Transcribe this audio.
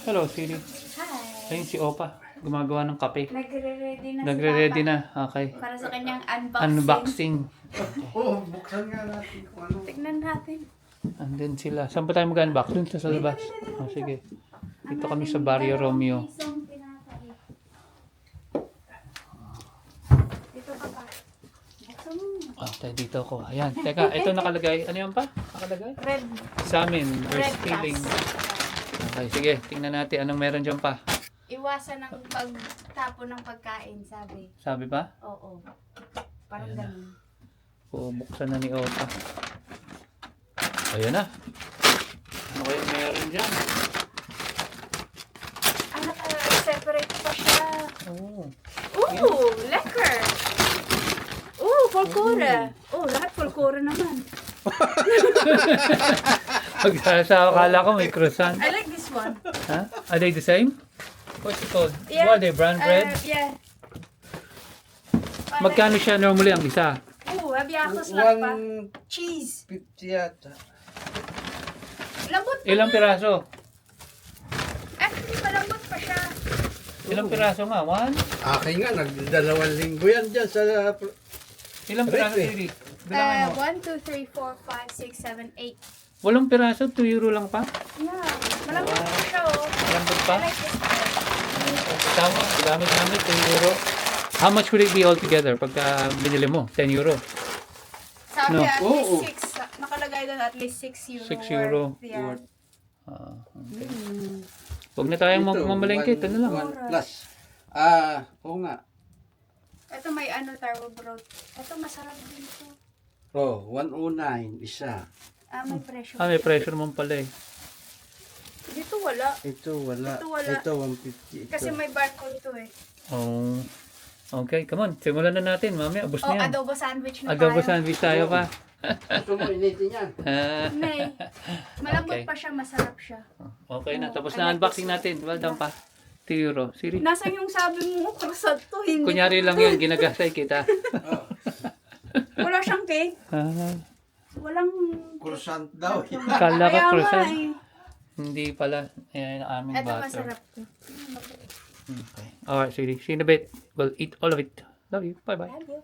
Hello, Siri. Hi. Ayun si Opa. Gumagawa ng kape. Nagre-ready na Nagre-ready si Papa na. Okay. para sa kanyang unboxing. Unboxing. Oo, buksan nga natin kung ano. Tignan natin. Andun sila. Saan pa tayo mag-unbox? Dun sa labas. Oh, sige. Dito kami sa Barrio Romeo. Dito ka pa. Buksan mo. Oh, tayo dito ako. Ayan. Teka, ito nakalagay. Ano yan pa? Nakalagay? Red. Sa amin. First Red feeling. plus. Okay, sige. Tingnan natin anong meron dyan pa. Iwasan ng pagtapon ng pagkain, sabi. Sabi pa? Oo. Parang Ayan na. ganun. Buksan na ni Opa. Ayan na. Ano kayo meron dyan? Separate pa siya. Oh. Ooh, lekker. Ooh, folklore. Oh, lahat folklore naman. Pagsasawa, akala ko may croissant. I like this one. Huh? Are they the same? What's it called? Yeah. What are they? Brown bread? Yeah. Magkano siya normally ang isa? Ooh, habiakos lang pa. 150 Cheese. yata. Lambot pa Ilang nga. piraso? Actually, malambot pa siya. Ilang piraso nga? One? Akin nga, nagdalawang linggo yan dyan sa... Ilang piraso, Rep, Siri? Bilangin mo. 1, 2, 3, 4, 5, 6, 7, 8. 8 piraso? 2 euro lang pa? Yeah. Malambot pa siya, oh. Malambot I pa? like this one. Tama, gamit namin 2 euro. How much would it be altogether pagka binili mo? 10 euro? Sabi No. at Oo. least 6. Nakalagay doon at least 6 euro. 6 euro. worth. Yeah. Okay. Huwag na tayong mamalengke. Ito na lang. One plus. Oo nga. Ito may ano, taro bro. Ito masarap din ito. Oh, 109, isa. May pressure. May pressure mo pala eh. Dito wala. Ito wala. Ito wala. Ito 150. Ito. Kasi may barcode to eh. Oh. Okay, come on. Simulan na natin. Mamaya, ubos Oh, na yan. adobo sandwich na Adobo tayo. sandwich tayo pa. Gusto mo initin yan. Nay. Malambot Okay. pa siya, masarap siya. Okay na. Tapos I na like unboxing this natin. Well done pa. 2 euro. Siri. Nasa yung sabi mo, croissant to. Hindi. Kunyari lang yun. Ginagasay kita. Wala siyang cake. Walang... Croissant daw. Kala ka Kaya nga croissant. eh. Hindi pala. Ayan ang aming Ito butter. masarap to. Okay. Alright, Siri. See you in a bit. We'll eat all of it. Love you. Bye-bye. Love you.